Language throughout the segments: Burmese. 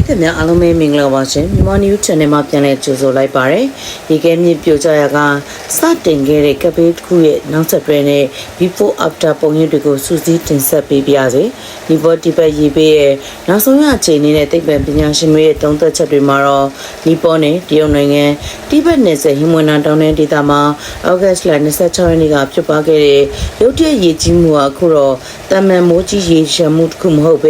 သက်များအားလုံးပဲမင်္ဂလာပါရှင်မြန်မာ News Channel မှာပြန်လည်ကြိုဆိုလိုက်ပါရစေ။ဒီကဲမြစ်ပြိုကျရာကစတင်ခဲ့တဲ့ကပ်ဘေးတစ်ခုရဲ့နောက်ဆက်တွဲနဲ့ before after ပုံရိပ်တွေကိုစူးစီးတင်ဆက်ပေးပါရစေ။ဒီပေါ်ဒီပတ်ရေးပေးရဲ့နောက်ဆုံးရအခြေအနေနဲ့သိပ္ပံပညာရှင်တွေရဲ့သုံးသပ်ချက်တွေမှာတော့နီပေါ်နဲ့တရုတ်နိုင်ငံတိဘက်နယ်စပ်ဟင်မွန်နာတောင်တန်းဒေသမှာဩဂတ်စ်လ26ရက်နေ့ကဖြစ်ပွားခဲ့တဲ့ရုတ်တရက်ရေကြီးမှုဟာအခုတော့တမန်မိုးကြီးရေရှမ်းမှုတစ်ခုမဟုတ်ပ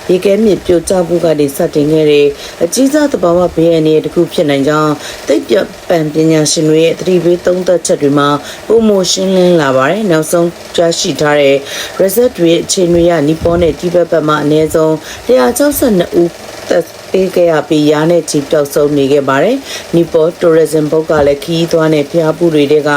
ဲဒီကဲမြစ်ပြိုကျမှုကနေစတင်ခဲ့တဲ့အကြီးစားသဘာဝဘေးအန္တရာယ်တစ်ခုဖြစ်နိုင်ကြောင်းသိပ္ပံပညာရှင်တွေရဲ့သတိပေးသုံးသပ်ချက်တွေမှာပုံမရှင်းလင်းလာပါတယ်နောက်ဆုံးကြားရှိထားတဲ့ result တွေအခြေအနေရနီပေါ်နဲ့တိဘက်ဘက်မှာအနည်းဆုံး162ဦးသက်ပေးခဲ့ရပြီးရာနဲ့ချီပျောက်ဆုံးနေခဲ့ပါတယ်။နီပေါ်တိုရဇမ်ဘုတ်ကလည်းခီးသွားနဲ့ဖျားပူတွေက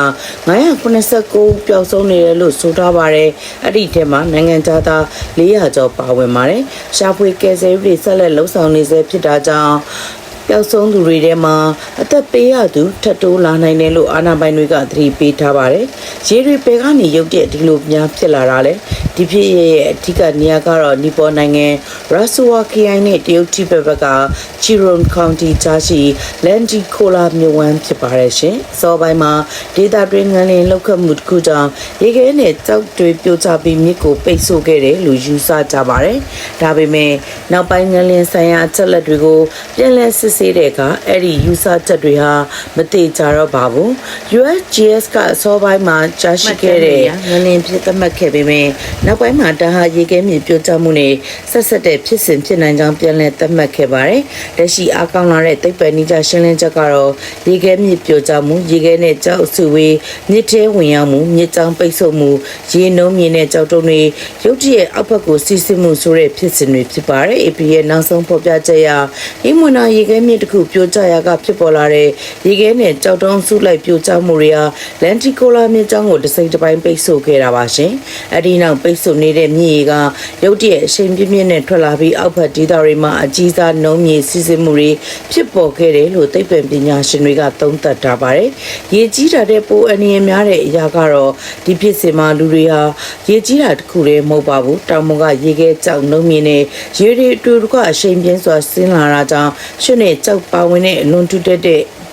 989ပျောက်ဆုံးနေတယ်လို့ဆိုထားပါတယ်။အဲ့ဒီထဲမှာနိုင်ငံသား400ကျော်ပါဝင်ပါတယ်။ရှာဖွေကယ်ဆယ်ရေးတွေဆက်လက်လှုပ်ဆောင်နေဆဲဖြစ်တာကြောင့်ပျောက်ဆုံးသူတွေထဲမှာအသက်ပေးရသူထပ်တိုးလာနိုင်တယ်လို့အာဏာပိုင်တွေကသတိပေးထားပါတယ်။ရေတွေပယ်ကနေရုတ်တဲ့ဒီလိုများဖြစ်လာတာလေဒီဖြစ်ရဲ့အထူးနေရာကတော့နီပေါ်နိုင်ငံရာဆူဝါခရိုင်နဲ့တရုတ်တိဘက်ကချီရွန်ကောင်တီကြားရှိလန်ဒီကိုလာမြို့ဝမ်းဖြစ်ပါတယ်ရှင်။စောပိုင်းမှာဒေတာတွင်းငန်းလင်းလောက်ခတ်မှုတစ်ခုကြောင့်ရေခဲနဲ့ကြောက်တွေပြိုကျပြီးမြစ်ကိုပိတ်ဆို့ခဲ့တယ်လို့ယူဆကြပါတယ်။ဒါပေမဲ့နောက်ပိုင်းငန်းလင်းဆိုင်ရာအချက်လက်တွေကိုပြန်လည်စစ်ဆေးတဲ့အခါအဲ့ဒီယူဆချက်တွေဟာမတိကျတော့ပါဘူး။ USGS ကအစောပိုင်းမှာကြားရှိခဲ့တဲ့ငန်းလင်းဖြစ်သတ်မှတ်ခဲ့ပေမဲ့နောက်ပိုင်းမှာတာဟာရေခဲမြစ်ပြိုကျမှုနဲ့ဆက်တဲ့ဖြစ်စဉ်ဖြစ်နိုင်ကြောင်းပြန်လည်သတ်မှတ်ခဲ့ပါတယ်။လက်ရှိအားကောင်းလာတဲ့သိပ္ပံနည်းကျရှင်းလင်းချက်ကတော့ရေခဲမြစ်ပြိုကျမှုရေခဲနဲ့ကြောက်အစုဝေးမြစ်ထဲဝင်ရောက်မှုမြစ်ကြောင်းပိတ်ဆို့မှုရေနှုံးမြင်တဲ့ကြောက်တုံးတွေရုတ်တရက်အောက်ဘက်ကိုစီးဆင်းမှုဆိုတဲ့ဖြစ်စဉ်တွေဖြစ်ပါတယ်။ AP ရဲ့နောက်ဆုံးဖော်ပြချက်အရဟိမွန်နာရေခဲမြစ်တစ်ခုပြိုကျရာကဖြစ်ပေါ်လာတဲ့ရေခဲနဲ့ကြောက်တုံးစုလိုက်ပြိုကျမှုတွေဟာလန်တီကိုလာမြစ်ကြောင်းကိုတစ်စိမ့်တစ်ပိုင်းပိတ်ဆို့ခဲ့တာပါရှင်။အဲဒီနောက်ပိတ်ဆို့နေတဲ့မြစ်ရေကရုတ်တရက်အရှိန်ပြင်းပြင်းနဲ့ထွက်လာပြီးအောက်ဘက်ဒေသတွေမှာအကြီးစားနှုံးမြေစီးဆင်းမှုတွေဖြစ်ပေါ်ခဲ့တယ်လို့သိပ္ပံပညာရှင်တွေကသုံးသပ်ထားပါတယ်။ရေကြီးတာတဲ့ပိုအန္တရာယ်များတဲ့အရာကတော့ဒီဖြစ်စဉ်မှာလူတွေဟာရေကြီးတာတစ်ခုတည်းမဟုတ်ပါဘူး။တောင်ပေါ်ကရေခဲကြောက်နှုံးမြေနဲ့ရေတွေအတူတကွအရှိန်ပြင်းစွာဆင်းလာတာကြောင့်ရွှေနဲ့ကြောက်ပါဝင်တဲ့အလွန်ထူးတဲ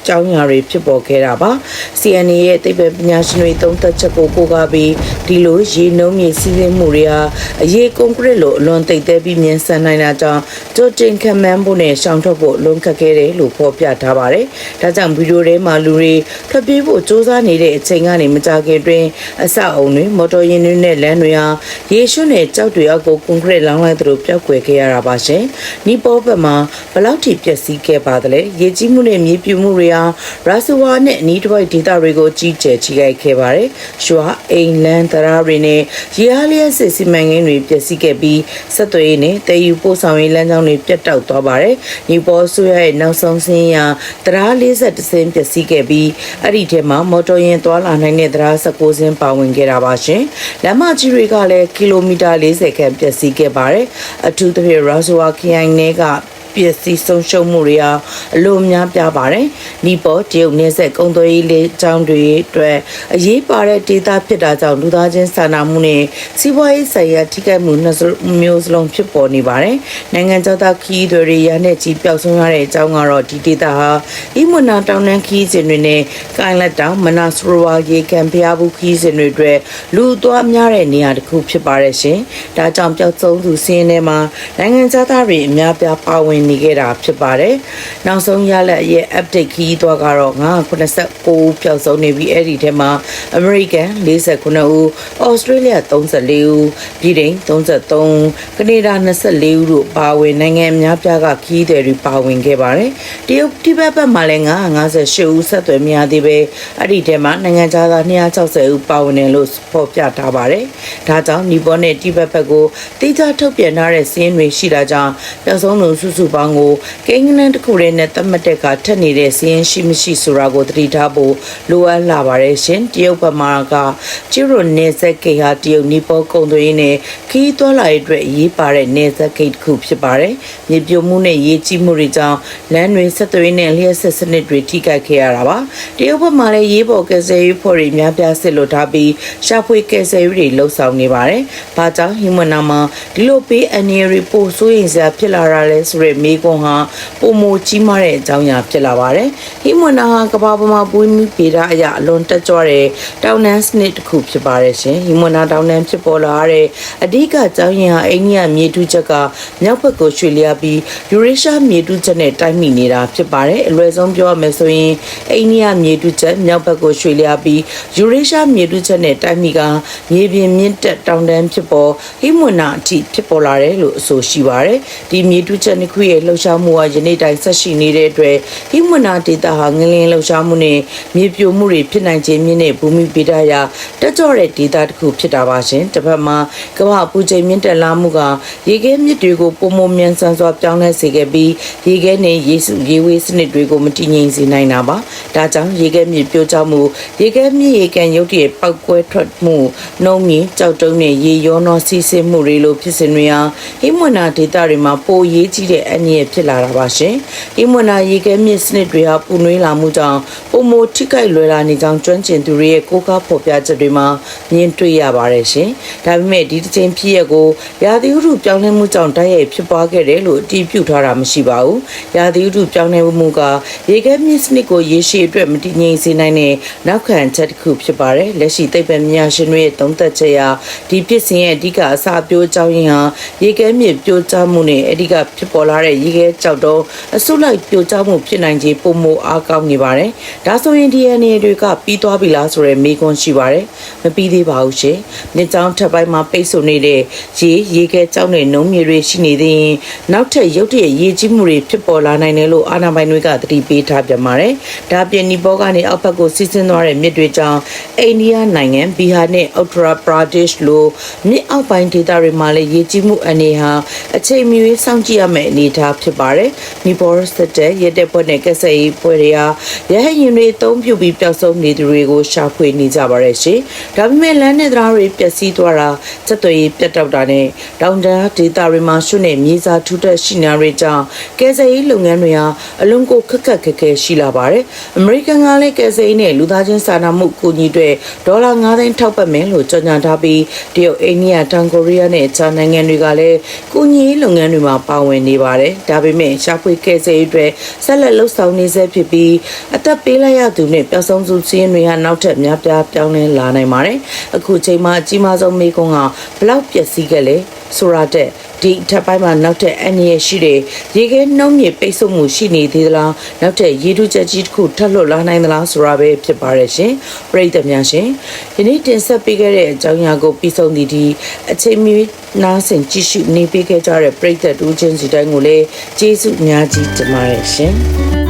့ကျောင်းရာတွေဖြစ်ပေါ်ခဲ့တာပါ CNA ရဲ့သိပ္ပံပညာရှင်တွေသုံးသပ်ချက်ကိုပို့ကားပြီးဒီလိုရေနှုံးမြေစီးဆင်းမှုတွေဟာအရေးကွန်ကရစ်လိုအလွန်သိပ်သေးပြီးမြင်ဆန်နိုင်တာကြောင့်ကြိုတင်ခံမှန်းဖို့နဲ့ရှောင်ထွက်ဖို့လွန်ခက်ခဲတယ်လို့ဖော်ပြထားပါတယ်ဒါကြောင့်ဗီဒီယိုထဲမှာလူတွေထွက်ပြေးဖို့စူးစမ်းနေတဲ့အချိန်ကနေမကြာခင်တွင်အဆောက်အုံတွေမော်တော်ယာဉ်တွေနဲ့လမ်းတွေဟာရေရွှံ့နဲ့ကြောက်တွေအောက်ကိုကွန်ကရစ်လောင်းလိုက်သလိုပျောက်ကွယ်ခဲ့ရတာပါရှင်နီပေါ်ဘက်မှာဘလောက်ထိပျက်စီးခဲ့ပါသလဲရေကြီးမှုနဲ့မြေပြိုမှုတွေရာဆူဝါနဲ့အနီးတစ်ဝိုက်ဒေသတွေကိုကြီးကျယ်ထိခိုက်ခဲ့ပါတယ်။ရွာအိမ်လန်းတရားတွေနဲ့ရေအားလျက်စစ်စီမံကိန်းတွေပျက်စီးခဲ့ပြီးဆက်သွယ်ရေးနဲ့တည်ယူပို့ဆောင်ရေးလမ်းကြောင်းတွေပြတ်တောက်သွားပါတယ်။နီပေါ်ဆိုရရဲ့နောက်ဆုံးစင်းရတရား40စင်းပျက်စီးခဲ့ပြီးအဲ့ဒီထဲမှာမော်တော်ယာဉ်သွားလာနိုင်တဲ့တရား19စင်းပါဝင်ခဲ့တာပါရှင်။လမ်းမကြီးတွေကလည်းကီလိုမီတာ40ခန့်ပျက်စီးခဲ့ပါတယ်။အထူးသဖြင့်ရာဆူဝါခရိုင်နယ်ကပျက်စီးဆုံးရှုံးမှုတွေဟာအလိုများပြပါတယ်။နီပေါ်တရုတ်နယ်စပ်ကုန်းသွယ်ရေးလေကြောင်းတွေအတွက်အရေးပါတဲ့ဒေသဖြစ်တာကြောင့်လူသားချင်းစာနာမှုနဲ့စီးပွားရေးဆိုင်ရာထိခိုက်မှုမျိုးစလုံးဖြစ်ပေါ်နေပါတယ်။နိုင်ငံခြားသားခီးတွေရနဲ့ကြီးပျောက်ဆုံးရတဲ့အကြောင်းကတော့ဒီဒေသဟာအီမွန်နာတောင်တန်းခီးစဉ်တွေနဲ့ကိုင်လက်တောင်မနာစရိုဝါရေကန်ဖျားဘူးခီးစဉ်တွေအတွက်လူသွားများတဲ့နေရာတစ်ခုဖြစ်ပါတယ်ရှင်။ဒါကြောင့်ပျောက်ဆုံးသူစင်းထဲမှာနိုင်ငံခြားသားတွေအများပြားပါဝင်နေခဲ့တာဖြစ်ပါတယ်။နောက်ဆုံးရလက်ရဲ့ update ခီးသွားကတော့989ပျောက်ဆုံးနေပြီးအဲ့ဒီထဲမှာ American 49ဦး၊ Australia 34ဦး၊ပြည်ထိုင်33ဦး၊ကနေဒါ24ဦးတို့ပါဝင်နိုင်ငံအများပြားကခီးသည်တွေပါဝင်ခဲ့ပါတယ်။တရုတ်တိဘက်ဘက်မှာလည်း958ဦးဆက်သွယ်များသေးပဲအဲ့ဒီထဲမှာနိုင်ငံခြားသား260ဦးပါဝင်တယ်လို့ဖော်ပြထားပါတယ်။ဒါကြောင့်နီပေါ်နဲ့တိဘက်ဘက်ကိုတိကျထုတ်ပြန်ထားတဲ့စီးရင်တွေရှိတာကြောင့်ပျောက်ဆုံးသူစုစုပေါင်းကိုကိန်းဂဏန်းတစ်ခုတည်းနဲ့သတ်မှတ်တဲ့ကထက်နေတဲ့စီးရင်ရှိမရှိဆိုတာကိုသတိထားဖို့လိုအပ်လာပါတယ်ရှင်တရုတ်ဗမာကကျူရိုနေဇက်ကေဟာတရုတ်နီပေါ်ကုံသွင်းနဲ့ခီးသွွာလာရေးအတွက်ရေးပါတဲ့နေဇက်ဂိတ်တစ်ခုဖြစ်ပါတယ်မြေပြိုမှုနဲ့ရေကြီးမှုတွေကြောင့်လမ်းတွေဆက်သွယ်နဲ့လျှက်စစ်စနစ်တွေထိခိုက်ခဲ့ရတာပါတရုတ်ဗမာလည်းရေးပေါ်ကယ်ဆယ်ရေးဖွဲ့တွေများပြားစစ်လို့ထားပြီးရှာဖွေကယ်ဆယ်ရေးတွေလှုပ်ဆောင်နေပါတယ်ဘာကြောင့်ဟီမွန်နာမှာဒီလိုပေးအန်နီရီပိုဆိုးရင်စရာဖြစ်လာတာလဲဆိုတဲ့ မေကွန်ဟာပုံမကြီးမားတဲ့အကြောင်းအရာဖြစ်လာပါတယ်ဟိမွန်နာဟာကဘာပေါ်မှာပွေးမှုပေတာအရာအလွန်တက်ကြွတဲ့တောင်တန်းစနစ်တစ်ခုဖြစ်ပါတယ်ရှင်ဟိမွန်နာတောင်တန်းဖြစ်ပေါ်လာတဲ့အဓိကအကြောင်းရင်းဟာအိန္ဒိယမြေတူးချက်ကမြောက်ဘက်ကိုရွှေ့လျားပြီးယူရေရှားမြေတူးချက်နဲ့တိုက်မိနေတာဖြစ်ပါတယ်အလွယ်ဆုံးပြောရမယ်ဆိုရင်အိန္ဒိယမြေတူးချက်မြောက်ဘက်ကိုရွှေ့လျားပြီးယူရေရှားမြေတူးချက်နဲ့တိုက်မိကမြေပြင်မြင့်တက်တောင်တန်းဖြစ်ပေါ်ဟိမွန်နာအထိဖြစ်ပေါ်လာတယ်လို့အဆိုရှိပါတယ်ဒီမြေတူးချက်တစ်ခုရဲ့လှုပ်ရှားမှုဟာယနေ့တိုင်ဆက်ရှိနေတဲ့အတွက်ဟိမွန်နာဒေတာဟာငလင်းလှုပ်ရှားမှုနဲ့မြေပြိုမှုတွေဖြစ်နိုင်ခြင်းမြင့်တဲ့ဘူမိဗေဒရာတက်ကြွတဲ့ဒေတာတစ်ခုဖြစ်တာပါရှင်တစ်ဖက်မှာကမ္ဘာပူချိန်မြင့်တက်လာမှုကရေခဲမြစ်တွေကိုပုံမမြန်ဆန်စွာပြောင်းလဲစေခဲ့ပြီးရေခဲနဲ့ရေဝေးစနစ်တွေကိုမတည်ငြိမ်စေနိုင်တာပါဒါကြောင့်ရေခဲမြစ်ပြိုကျမှုရေခဲမြစ်ရေကန်ရုပ်တရက်ပောက်ကွဲထွက်မှုနှုံးမြင့်ကြောက်တုံးနဲ့ရေရောနှောစီးဆင်းမှုတွေလိုဖြစ်စဉ်တွေဟာဟိမွန်နာဒေတာတွေမှာပိုရေးကြီးတဲ့အန္တရာယ်ဖြစ်လာတာပါရှင်ဟိမွန်နာရေခဲမြစ်စနစ်တွေဟာပူနွေးလာမှုကြောင့်ပုံမထိခိုက်လွယ်လာနေကြောင်းကျွမ်းကျင်သူတွေရဲ့ကိုးကားဖော်ပြချက်တွေမှာမြင်တွေ့ရပါတယ်ရှင်ဒါပေမဲ့ဒီတစ်ချိန်ဖြစ်ရက်ကိုရာသီဥတုပြောင်းလဲမှုကြောင့်တိုက်ရိုက်ဖြစ်ပွားခဲ့တယ်လို့အတည်ပြုထားတာမရှိပါဘူးရာသီဥတုပြောင်းလဲမှုကရေခဲမြစ်စနစ်ကိုရေရှည်အတွက်မတည်ငြိမ်စေနိုင်တဲ့နောက်ခံချက်တစ်ခုဖြစ်ပါတယ်လက်ရှိသိပ္ပံပညာရှင်တွေရဲ့သုံးသပ်ချက်အရဒီဖြစ်စဉ်ရဲ့အဓိကအစအပြိုးအကြောင်းရင်းဟာရေခဲမြစ်ပြိုကျမှုနဲ့အဓိကဖြစ်ပေါ်လာတဲ့ရေခဲကြောက်တုံးအဆုလိုက်ပြိုကျမှုဖြစ်နိုင်ခြေပုံမအားကောင်းနေပါတယ်ဒါဆိုရင် DNA တွေကပြီးသွားပြီလားဆိုတဲ့မေးခွန်းရှိပါတယ်မပြီးသေးပါဘူးရှင်မြစ်ကြောင်းထပ်ပိုင်းမှာပိတ်ဆို့နေတဲ့ရေခဲကြောက်တဲ့နှုံးမြေတွေရှိနေသေးရင်နောက်ထပ်ရုတ်တရက်ရေကြီးမှုတွေဖြစ်ပေါ်လာနိုင်တယ်လို့အာဏာပိုင်တွေကသတိပေးထားပြန်ပါတယ်ဒါပြင်နီပေါကနေအောက်ဘက်ကိုစီးဆင်းသွားတဲ့မြစ်တွေကြောင့်အိန္ဒိယနိုင်ငံဘီဟာနဲ့အောက်ထရာပရာဒေ့ရှ်လိုမြစ်အောက်ပိုင်းဒေသတွေမှာလည်းရေကြီးမှုအနေဟာအချိန်မီစောင့်ကြည့်ရမယ့်အနေအထားဖြစ်ပါတယ်နီပေါစတဲ့ရဲတပ်ဖွဲ့နဲ့ကက်ဆက်ရေးဖွဲ့တွေဟာရဟရင်တွေအသုံးပြုပြီးပျောက်ဆုံးနေသူတွေကိုရှာဖွေနေကြပါတယ်ရှင်ဒါပေမဲ့လမ်းနဲ့တရားတွေပျက်စီးသွားတာချက်သွေးပြတ်တောက်တာနဲ့တောင်တန်းဒေသတွေမှာရွှေနဲ့မြေစာထူထပ်ရှိနေတာတွေကြောင့်ကယ်ဆယ်ရေးလုပ်ငန်းတွေဟာအလွန်ကိုခက်ခဲရှိလာပါတယ်အမေရိကန်ကလည်းကယ်ဆယ်ရေးနဲ့လူသားချင်းစာနာမှုကူညီတွေဒေါ်လာ9သိန်းထောက်ပံ့မယ်လို့ကြေညာထားပြီးတရုတ်အိန္ဒိယတောင်ကိုရီးယားနဲ့အခြားနိုင်ငံတွေကလည်းကူညီရေးလုပ်ငန်းတွေမှာပါဝင်နေပါတယ်ဒါပေမဲ့ရှာဖွေကယ်ဆယ်ရေးတွေဆက်လက်လှုပ်ဆောင်နေဆဲဖြစ်ပြီးအသက်ပေးလိုက်ရသူနဲ့ပျောက်ဆုံးသူစီးရင်တွေဟာနောက်ထပ်များပြားပြောင်းလဲလာနိုင်ပါတယ်အခုချိန်မှာအကြီးမားဆုံးမေးခွန်းကဘလောက်ပျက်စီးခဲ့လဲဆိုတာတဲ့ဒီထပ်ပိုင်းမှာနောက်ထပ်အန္တရာယ်ရှိတဲ့ရေခဲနှုံးမြေပိတ်ဆို့မှုရှိနေသေးသလားနောက်ထပ်ရေထုချက်ကြီးတစ်ခုထပ်လွတ်လာနိုင်သလားဆိုတာပဲဖြစ်ပါတယ်ရှင်ပရိသတ်များရှင်ဒီနေ့တင်ဆက်ပေးခဲ့တဲ့အကြောင်းအရာကိုပြီးဆုံးသည့်ဒီအချိန်မီနားဆင်ကြည့်ရှုနေပေးခဲ့ကြတဲ့ပရိသတ်တူချင်းစီတိုင်းကိုလည်းကျေးဇူးအများကြီးတင်ပါတယ်ရှင်